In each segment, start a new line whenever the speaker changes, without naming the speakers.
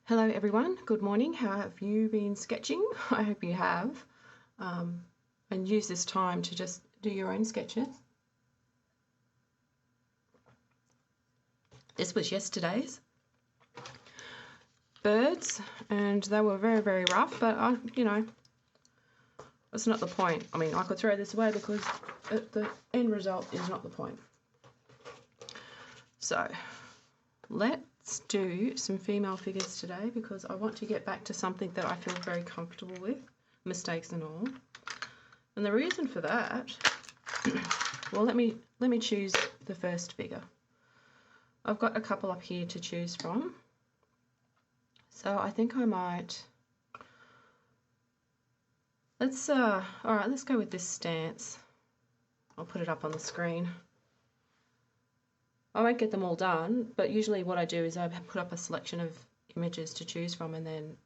Hello everyone, good morning. How have you been sketching? I hope you have. And use this time to just do your own sketches. This was yesterday's birds and they were very, very rough, but that's not the point. I mean, I could throw this away because the end result is not the point. So let's do some female figures today because I want to get back to something that I feel very comfortable with, mistakes and all. And the reason for that, well, let me choose the first figure. I've got a couple up here to choose from. So I think I might, all right, let's go with this stance. I'll put it up on the screen. I won't get them all done, but usually what I do is I put up a selection of images to choose from, and then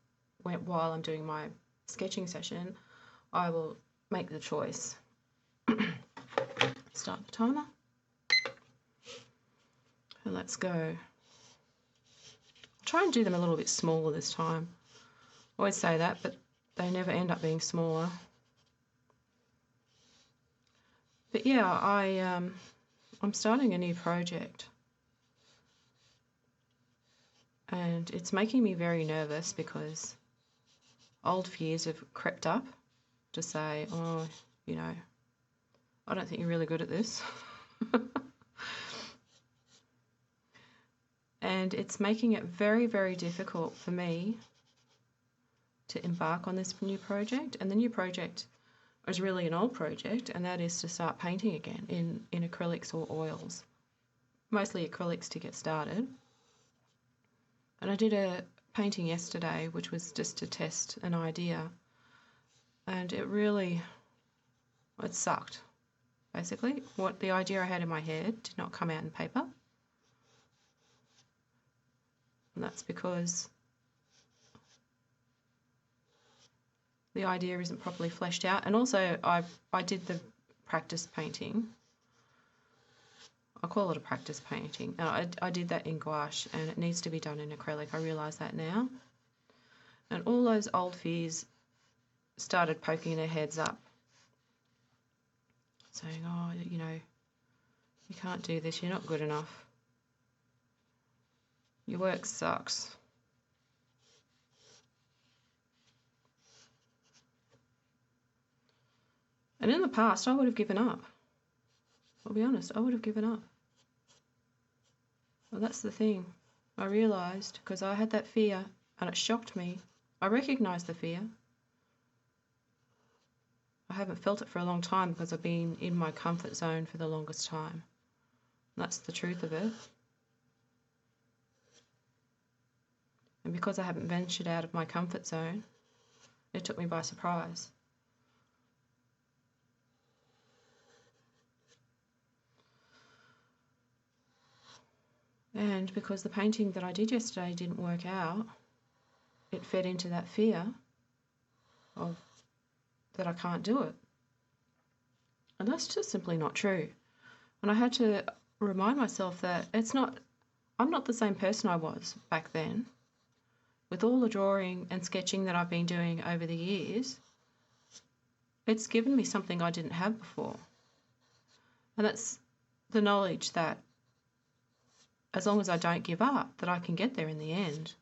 while I'm doing my sketching session, I will make the choice. Start the timer. And let's go. Try and do them a little bit smaller this time. I always say that, but they never end up being smaller. But yeah, I'm starting a new project and it's making me very nervous because old fears have crept up to say, oh, I don't think you're really good at this. And it's making it very, very difficult for me to embark on this new project. And the new project is really an old project, and that is to start painting again in acrylics or oils. Mostly acrylics to get started. And I did a painting yesterday, which was just to test an idea. And it sucked, basically. The idea I had in my head did not come out in paper. And that's because the idea isn't properly fleshed out. And also I did the practice painting. I call it a practice painting. I did that in gouache and it needs to be done in acrylic. I realise that now. And all those old fears started poking their heads up, saying, oh, you can't do this, you're not good enough. Your work sucks. And in the past, I would have given up. I'll be honest, I would have given up. Well, that's the thing. I realised, because I had that fear and it shocked me. I recognised the fear. I haven't felt it for a long time because I've been in my comfort zone for the longest time. That's the truth of it. And because I haven't ventured out of my comfort zone, it took me by surprise. And because the painting that I did yesterday didn't work out, it fed into that fear of that I can't do it. And that's just simply not true. And I had to remind myself that I'm not the same person I was back then. With all the drawing and sketching that I've been doing over the years, it's given me something I didn't have before. And that's the knowledge that as long as I don't give up, that I can get there in the end.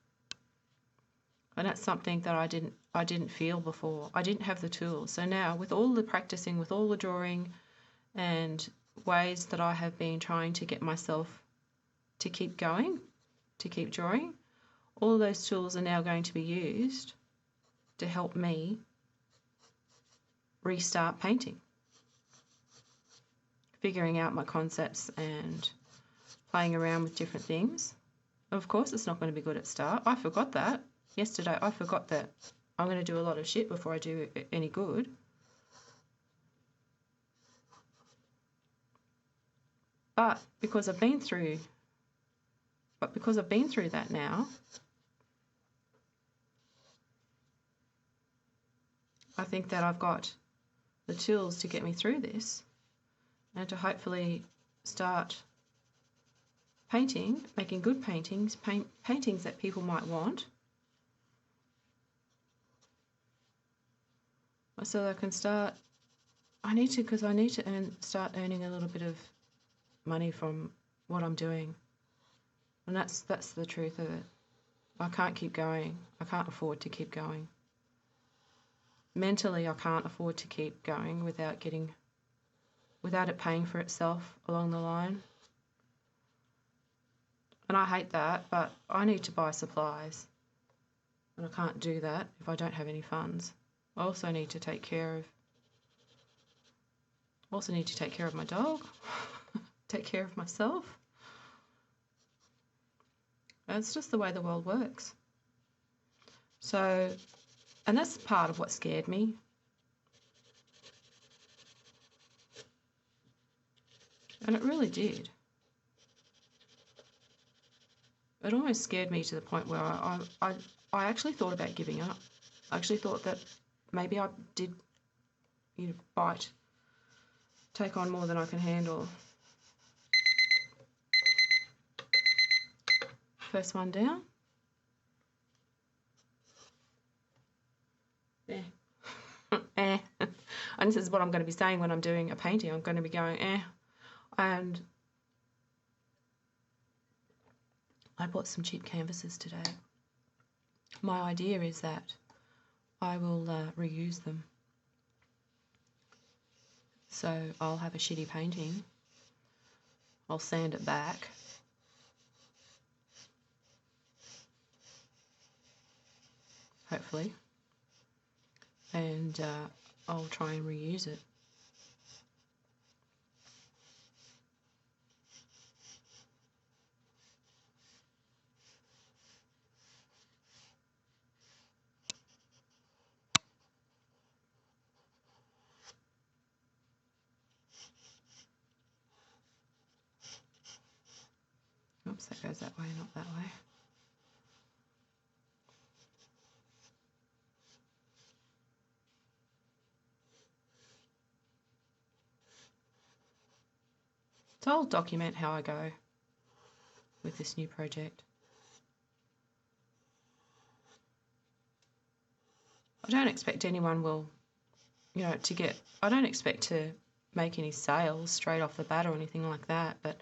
And that's something that I didn't feel before. I didn't have the tools. So now, with all the practicing, with all the drawing and ways that I have been trying to get myself to keep going, to keep drawing, all of those tools are now going to be used to help me restart painting. Figuring out my concepts and playing around with different things. Of course, it's not going to be good at start. I forgot that. Yesterday, I forgot that I'm going to do a lot of shit before I do any good. But because I've been through that now, I think that I've got the tools to get me through this and to hopefully start painting, making good paintings, paintings that people might want, so I can start. I need to, because I need to start earning a little bit of money from what I'm doing, and that's the truth of it. I can't keep going. I can't afford to keep going. Mentally, I can't afford to keep going without it paying for itself along the line. And I hate that, but I need to buy supplies, and I can't do that if I don't have any funds. I also need to take care of my dog, take care of myself. It's just the way the world works. So, and that's part of what scared me. And it really did. It almost scared me to the point where I actually thought about giving up. I actually thought that maybe I did, take on more than I can handle. First one down. Eh. Eh. And this is what I'm going to be saying when I'm doing a painting. I'm going to be going, eh. And I bought some cheap canvases today. My idea is that I will reuse them. So I'll have a shitty painting. I'll sand it back. Hopefully. And I'll try and reuse it. Oops, that goes that way, not that way. So I'll document how I go with this new project. I don't expect anyone will, I don't expect to make any sales straight off the bat or anything like that, but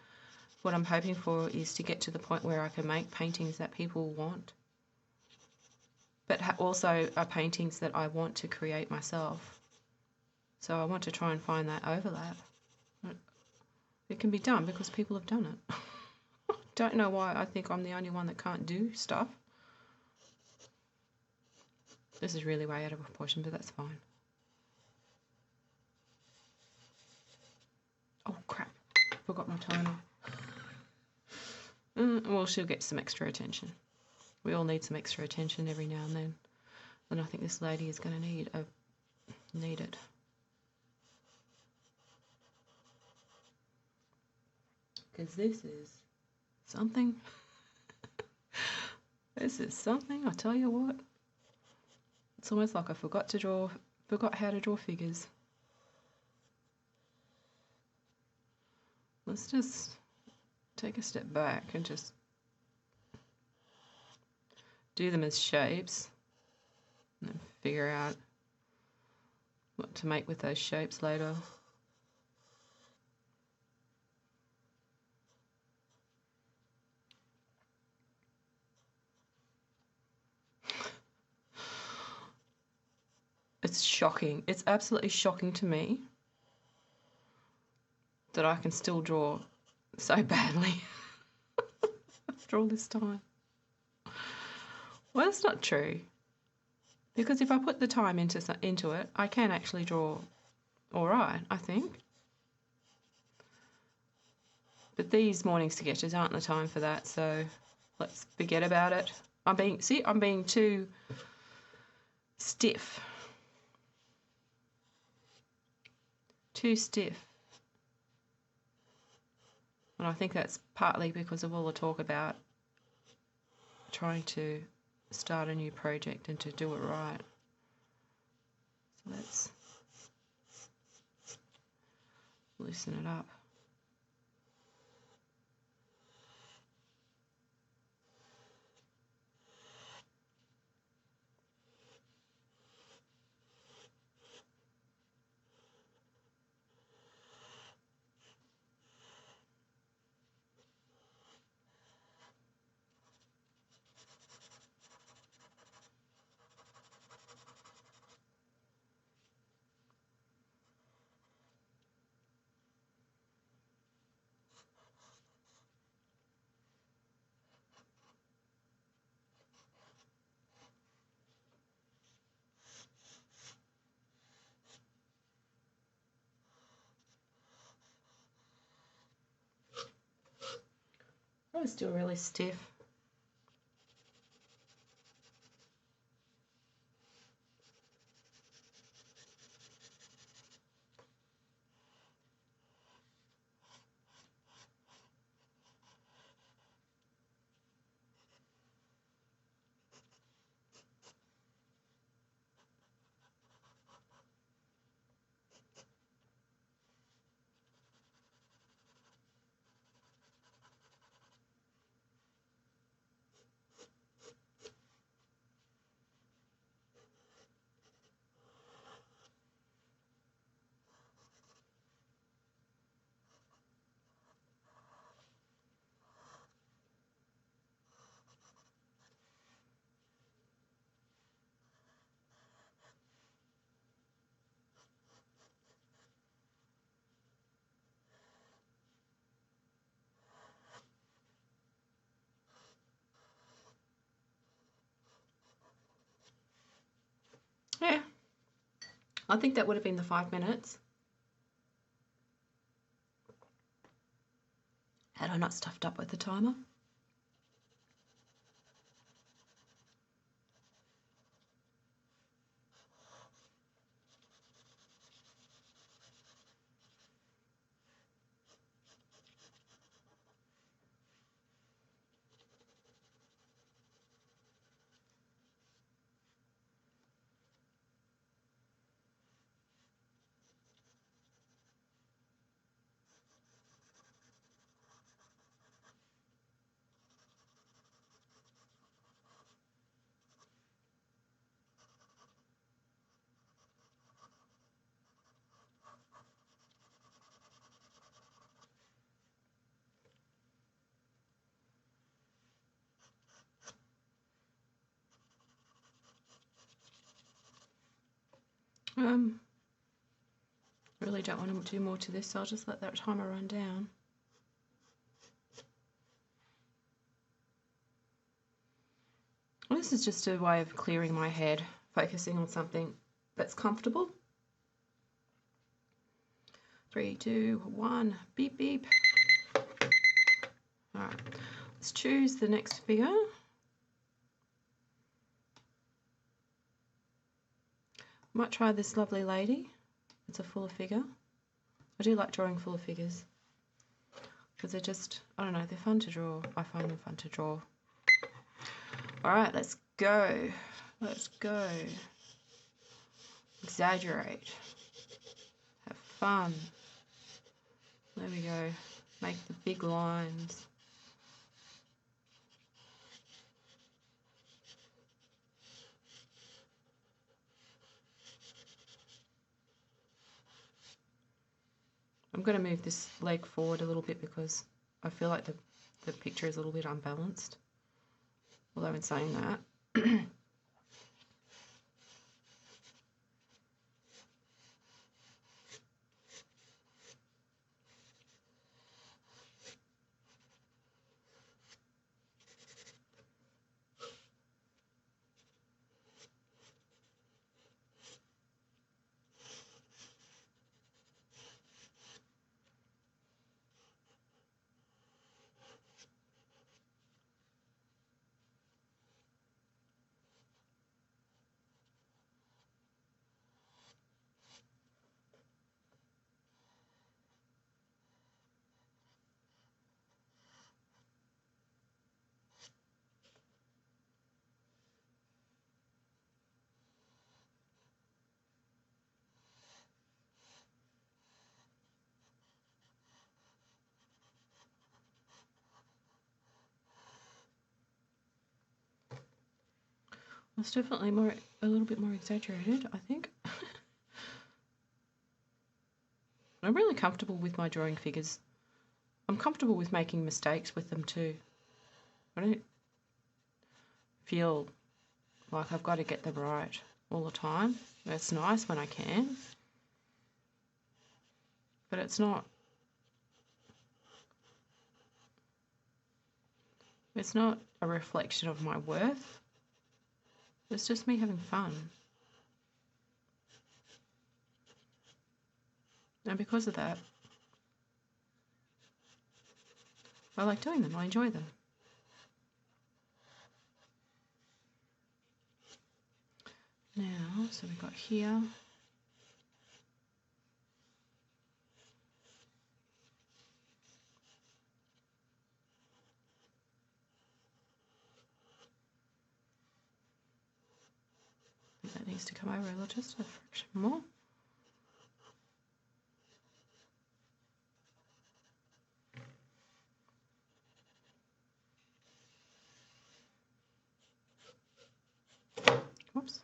what I'm hoping for is to get to the point where I can make paintings that people want, but also are paintings that I want to create myself. So I want to try and find that overlap. It can be done because people have done it. Don't know why I think I'm the only one that can't do stuff. This is really way out of proportion, but that's fine. Oh crap, forgot my timer. Well, she'll get some extra attention. We all need some extra attention every now and then. And I think this lady is going to need it. Because this is something. This is something, I tell you what. It's almost like I forgot how to draw figures. Let's just take a step back and just do them as shapes and then figure out what to make with those shapes later. It's shocking. It's absolutely shocking to me that I can still draw so badly after all this time. Well, that's not true. Because if I put the time into it, I can actually draw all right, I think. But these morning sketches aren't the time for that, so let's forget about it. I'm being too stiff. Too stiff. And I think that's partly because of all the talk about trying to start a new project and to do it right. So let's loosen it up. I was still really stiff. Yeah, I think that would have been the 5 minutes. Had I not stuffed up with the timer. Really don't want to do more to this, so I'll just let that timer run down. Well, this is just a way of clearing my head, focusing on something that's comfortable. 3, 2, 1, beep, beep. All right, let's choose the next figure. Might try this lovely lady. It's a fuller figure. I do like drawing fuller figures because they're just, I don't know, they're fun to draw. I find them fun to draw. All right, let's go. Let's go. Exaggerate. Have fun. There we go. Make the big lines. I'm going to move this leg forward a little bit because I feel like the picture is a little bit unbalanced. Although in saying that, it's definitely a little bit more exaggerated, I think. I'm really comfortable with my drawing figures. I'm comfortable with making mistakes with them too. I don't feel like I've got to get them right all the time. It's nice when I can, but it's not a reflection of my worth. It's just me having fun. And because of that, I like doing them. I enjoy them. Now, so we've got here. I think that needs to come over a little, just a fraction more. Whoops.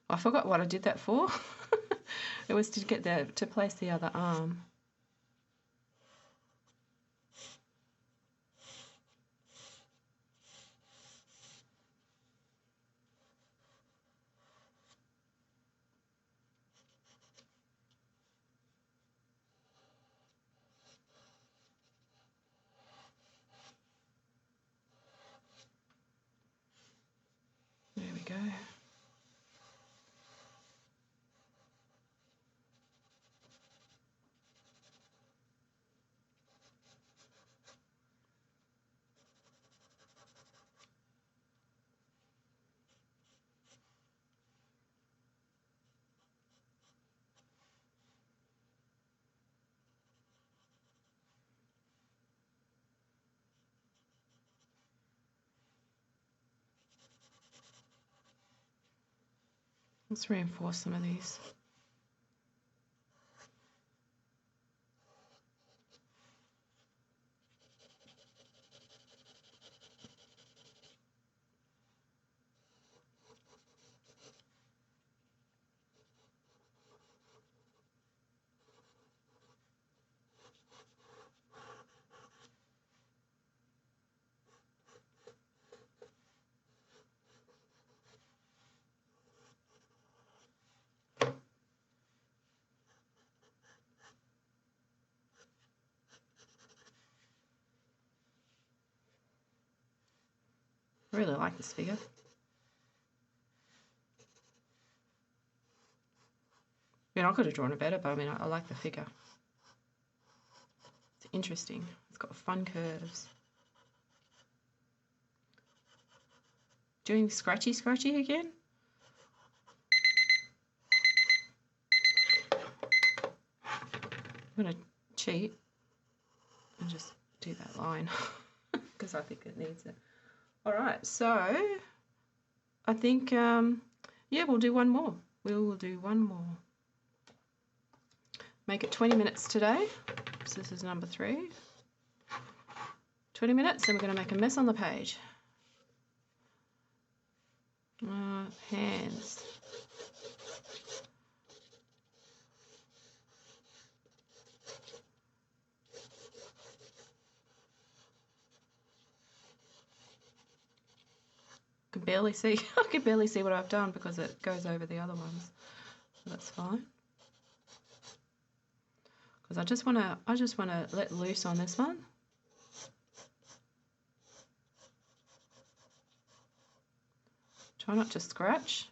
I forgot what I did that for. It was to get to place the other arm. There we go. Let's reinforce some of these. I really like this figure. I mean, I could have drawn it better, but I mean, I like the figure. It's interesting. It's got fun curves. Doing scratchy again. I'm going to cheat and just do that line because I think it needs it. All right, so I think, yeah, we'll do one more. We will do one more. Make it 20 minutes today. So this is number 3. 20 minutes, and we're going to make a mess on the page. Hands. I can barely see. I can barely see what I've done because it goes over the other ones. So that's fine. Because I just want to let loose on this one. Try not to scratch.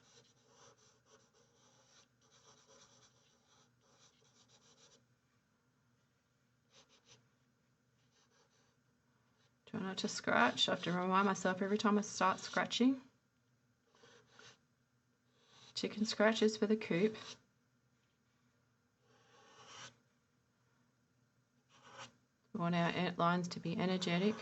Try not to scratch. I have to remind myself every time I start scratching. Chicken scratches for the coop. We want our lines to be energetic.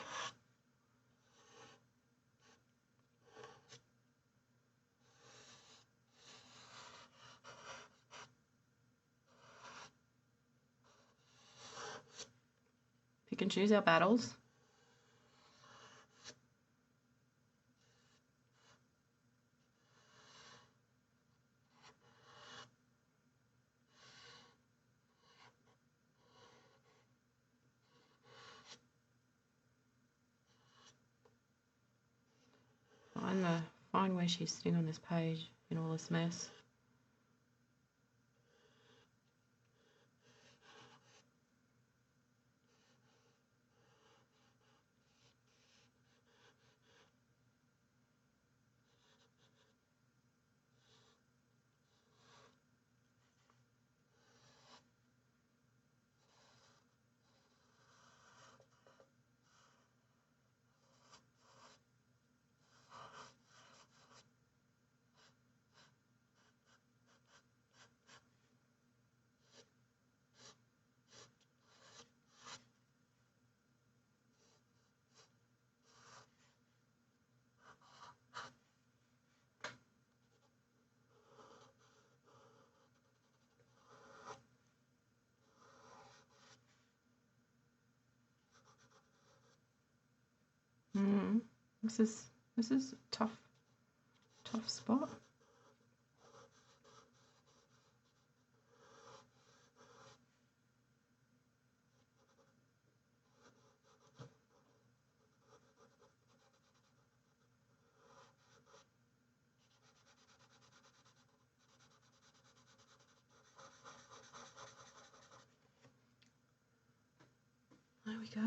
Pick and choose our battles. Find where she's sitting on this page in all this mess. This is a tough spot. There we go.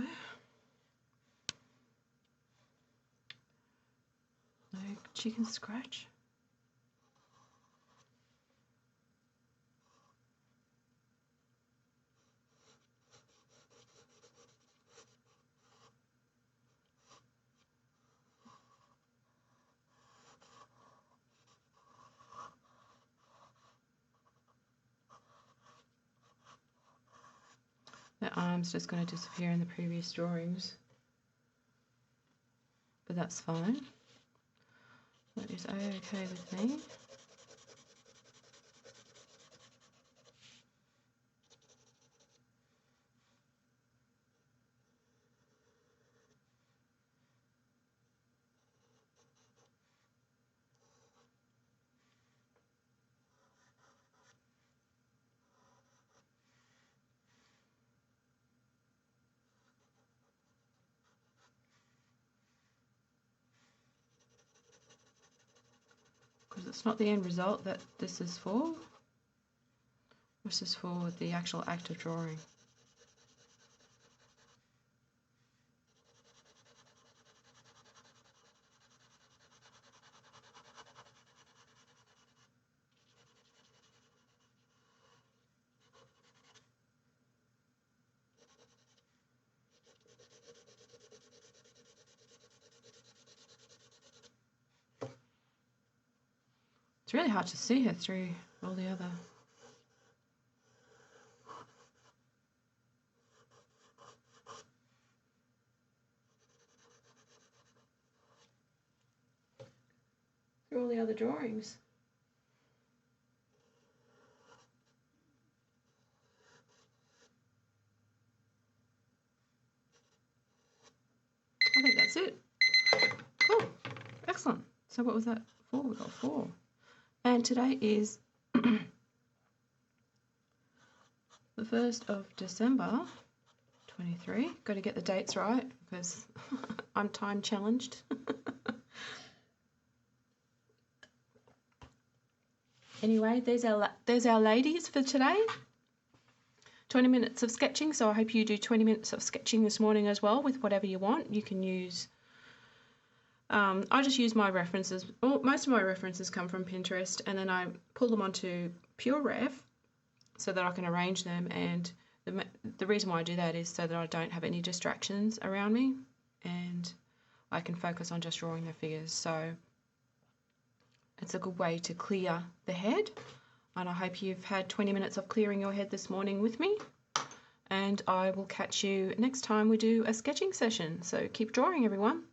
No chicken scratch. The arm's just going to disappear in the previous drawings, but that's fine. That is okay with me. Because it's not the end result that this is for. This is for the actual act of drawing. It's really hard to see her through all the other. Through all the other drawings. I think that's it. Cool. Excellent. So what was that for? We got 4. And today is the 1st of December 23. Got to get the dates right because I'm time challenged. Anyway, there's our ladies for today. 20 minutes of sketching, so I hope you do 20 minutes of sketching this morning as well with whatever you want. You can use, I just use my references. Well, most of my references come from Pinterest, and then I pull them onto PureRef so that I can arrange them, and the reason why I do that is so that I don't have any distractions around me and I can focus on just drawing the figures. So it's a good way to clear the head, and I hope you've had 20 minutes of clearing your head this morning with me, and I will catch you next time we do a sketching session. So keep drawing, everyone.